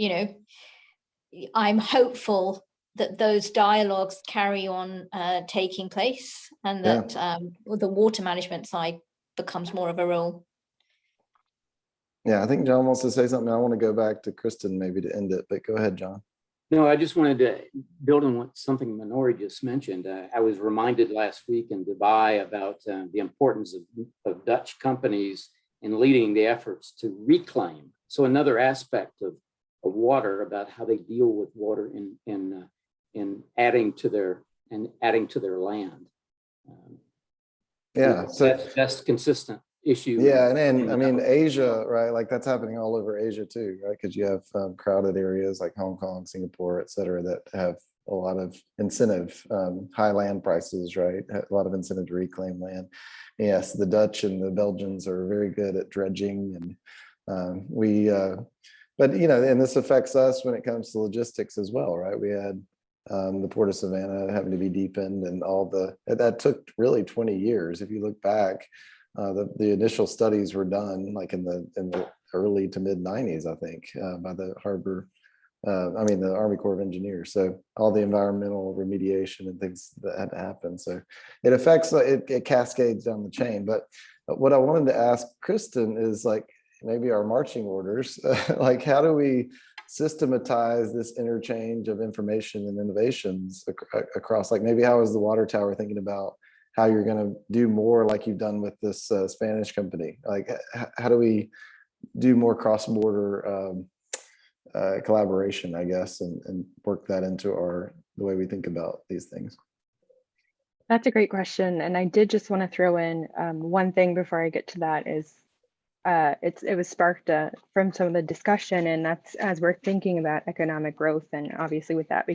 I'm hopeful that those dialogues carry on taking place, and that the water management side becomes more of a role. Yeah, I think John wants to say something. I want to go back to Kristen maybe to end it, but go ahead, John. No, I just wanted to build on something Minori just mentioned. I was reminded last week in Dubai about the importance of Dutch companies in leading the efforts to reclaim. So another aspect of water, about how they deal with water in adding to their land. So that's consistent issue. Yeah, and I mean, Asia, right? Like that's happening all over Asia too, right? Because you have crowded areas like Hong Kong, Singapore, et cetera, that have a lot of incentive, high land prices, right? A lot of incentive to reclaim land. Yes, the Dutch and the Belgians are very good at dredging, and but you know, and this affects us when it comes to logistics as well, right? We had the Port of Savannah having to be deepened, and that took really 20 years. If you look back, the initial studies were done like in the early to mid 90s, I think, by the the Army Corps of Engineers. So all the environmental remediation and things that had to happen. So it affects, it cascades down the chain. But what I wanted to ask Kristen is like, maybe our marching orders, like how do we systematize this interchange of information and innovations across, like maybe how is the water tower thinking about how you're going to do more like you've done with this Spanish company? Like how do we do more cross-border collaboration, I guess, and work that into the way we think about these things? That's a great question. And I did just want to throw in one thing before I get to that is it was sparked from some of the discussion, and that's as we're thinking about economic growth, and obviously with that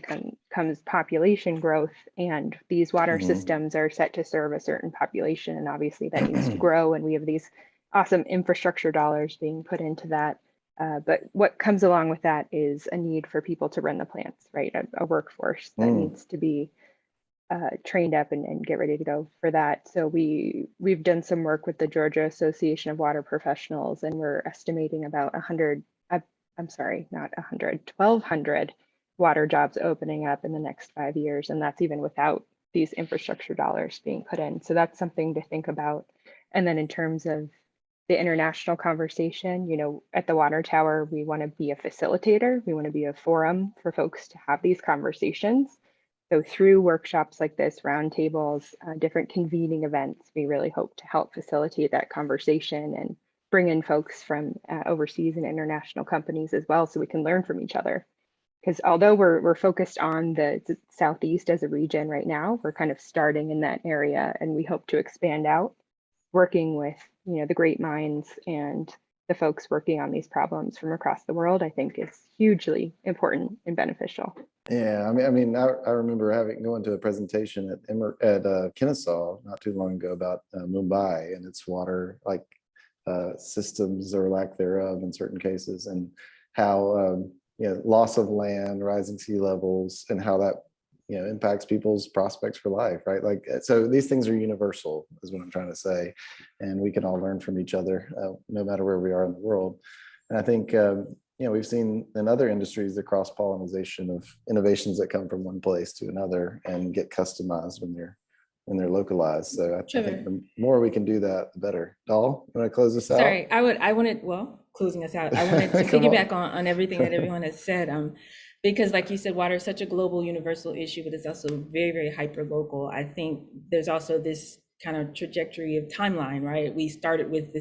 comes population growth, and these water systems are set to serve a certain population, and obviously that needs to grow, and we have these awesome infrastructure dollars being put into that. But what comes along with that is a need for people to run the plants, right? A workforce that needs to be trained up and get ready to go for that. So we've done some work with the Georgia Association of Water Professionals, and we're estimating about 1,200 water jobs opening up in the next 5 years. And that's even without these infrastructure dollars being put in. So that's something to think about. And then in terms of the international conversation, you know, at the water tower, we want to be a facilitator. We want to be a forum for folks to have these conversations. So through workshops like this, roundtables, different convening events, we really hope to help facilitate that conversation and bring in folks from overseas and international companies as well, so we can learn from each other. Because although we're focused on the Southeast as a region right now, we're kind of starting in that area, and we hope to expand out, working with, you know, the great minds and the folks working on these problems from across the world, I think is hugely important and beneficial. Yeah, I remember going to a presentation at Kennesaw not too long ago about Mumbai and its water systems or lack thereof in certain cases, and how loss of land, rising sea levels, and how that impacts people's prospects for life, right? Like, so these things are universal is what I'm trying to say, and we can all learn from each other no matter where we are in the world. And I think we've seen in other industries the cross-pollination of innovations that come from one place to another and get customized when they're localized. So I think the more we can do that, the better. Doll, you want to close this out? Sorry, closing us out, I wanted to piggyback on everything that everyone has said. Because like you said, water is such a global universal issue, but it's also very, very hyper local. I think there's also this kind of trajectory of timeline, right? We started with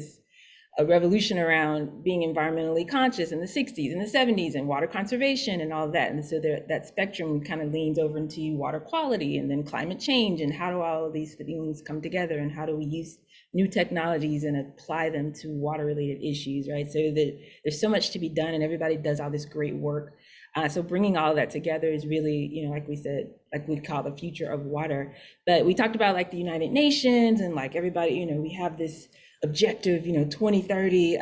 a revolution around being environmentally conscious in the 60s and the 70s, and water conservation and all of that. And so that spectrum kind of leans over into water quality, and then climate change, and how do all of these things come together, and how do we use new technologies and apply them to water related issues, right? So that there's so much to be done, and everybody does all this great work. So bringing all of that together is really, like we said, like we call the future of water. But we talked about like the United Nations and like everybody, we have this objective, 2030.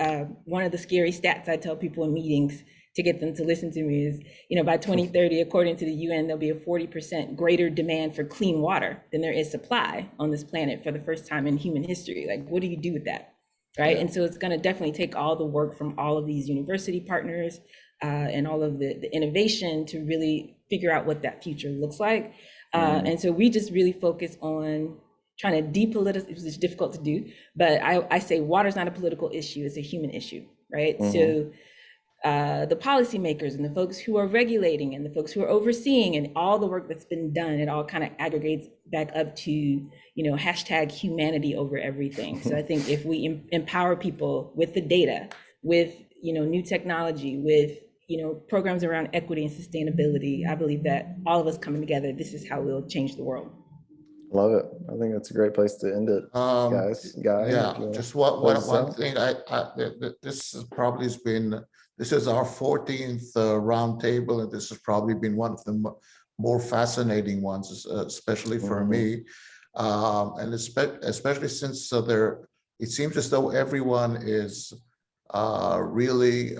One of the scary stats I tell people in meetings to get them to listen to me is, by 2030, according to the UN, there'll be a 40% greater demand for clean water than there is supply on this planet for the first time in human history. Like, what do you do with that? Right. Yeah. And so it's going to definitely take all the work from all of these university partners and all of the innovation to really figure out what that future looks like. And so we just really focus on trying to depoliticize, which is difficult to do, but I say water is not a political issue, it's a human issue, right? So the policymakers and the folks who are regulating and the folks who are overseeing and all the work that's been done, it all kind of aggregates back up to, hashtag humanity over everything. So I think if we empower people with the data, with, new technology, with, programs around equity and sustainability, I believe that all of us coming together, this is how we'll change the world. Love it. I think that's a great place to end it, guys. Guy, Yeah, if you wanna just close us one out? thing, this has probably been, this is our 14th roundtable, and this has probably been one of the more fascinating ones, especially for me. And especially since it seems as though everyone is really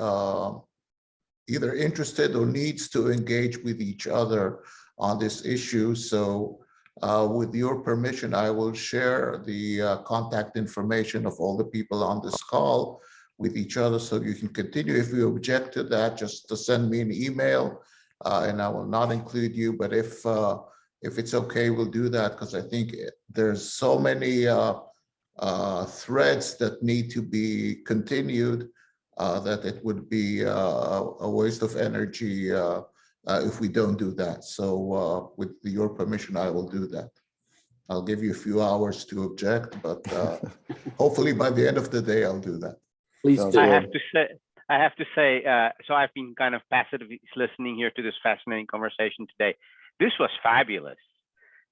either interested or needs to engage with each other on this issue. So with your permission, I will share the contact information of all the people on this call with each other so you can continue. If you object to that, just to send me an email and I will not include you. But if it's okay, we'll do that, because I think there's so many threads that need to be continued that it would be a waste of energy if we don't do that. So with your permission, I will do that. I'll give you a few hours to object, but hopefully by the end of the day, I'll do that. Please do. I have to say, so I've been kind of passively listening here to this fascinating conversation today. This was fabulous.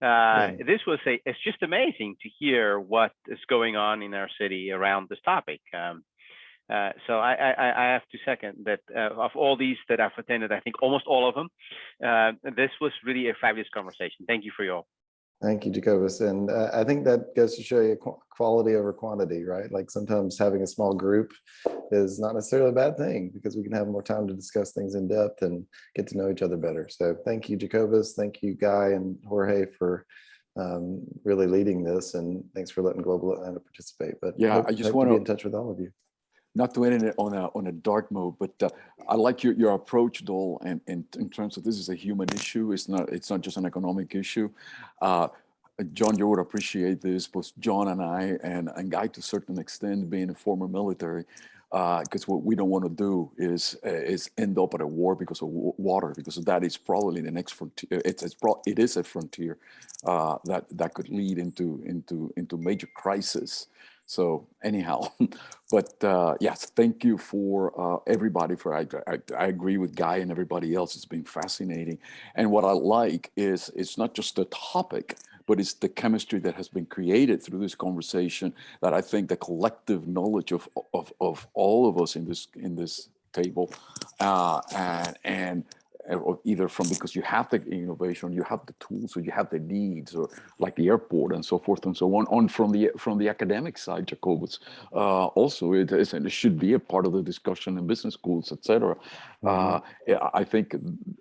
It's just amazing to hear what is going on in our city around this topic. So I have to second that of all these that I've attended, I think almost all of them, this was really a fabulous conversation. Thank you for your. Thank you, Jacobus. And I think that goes to show you quality over quantity, right? Like sometimes having a small group is not necessarily a bad thing, because we can have more time to discuss things in depth and get to know each other better. So thank you, Jacobus. Thank you, Guy and Jorge, for really leading this. And thanks for letting Global Atlanta participate. But Yeah, I just hope want to to be in touch with all of you. Not to end it on a dark mode, but I like your approach, Dole, and in terms of this is a human issue. It's not just an economic issue. John, you would appreciate this, both John and I, and Guy to a certain extent, being a former military, because what we don't want to do is end up at a war because of water, because that is probably the next frontier. It is a frontier that could lead into major crisis. So anyhow, but yes, thank you for everybody for, I agree with Guy and everybody else. It's been fascinating. And what I like is it's not just the topic, but it's the chemistry that has been created through this conversation, that I think the collective knowledge of all of us in this table and either from, because you have the innovation, you have the tools, or you have the needs, or like the airport and so forth and so on from the academic side, Jacobus. Also, it should be a part of the discussion in business schools, etc. I think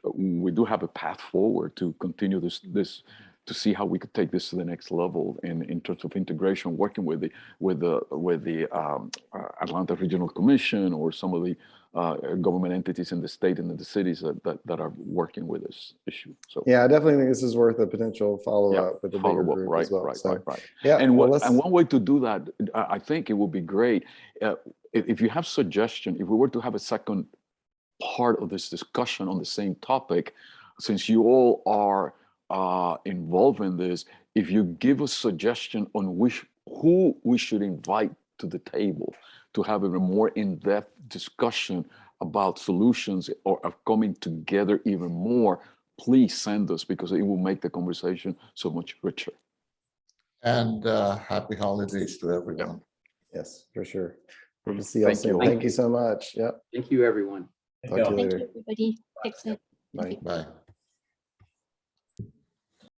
we do have a path forward to continue this to see how we could take this to the next level in terms of integration, working with the Atlanta Regional Commission or some of the government entities in the state and in the cities that are working with this issue. So yeah, I definitely think this is worth a potential follow-up with a bigger group right, as well. Right. Yeah, and one way to do that, I think it would be great if you have suggestion. If we were to have a second part of this discussion on the same topic, since you all are involved in this, if you give a suggestion on who we should invite to the table to have a more in-depth discussion about solutions or of coming together even more, please send us, because it will make the conversation so much richer. And happy holidays to everyone. Yes, for sure. Good to see you all soon. Thank Thank you so much. Yep. Thank you, everyone. Talk to you Thank later. you, everybody. Take care. Bye. Bye.